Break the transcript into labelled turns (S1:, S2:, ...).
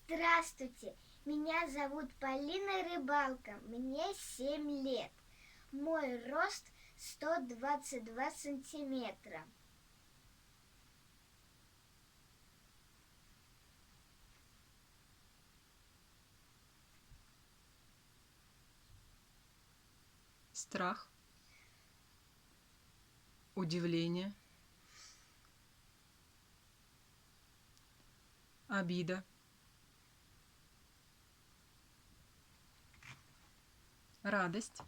S1: Здравствуйте, меня зовут Полина Рыбалка, мне 7 лет. Мой рост 122 сантиметра.
S2: Страх, удивление, обида, радость,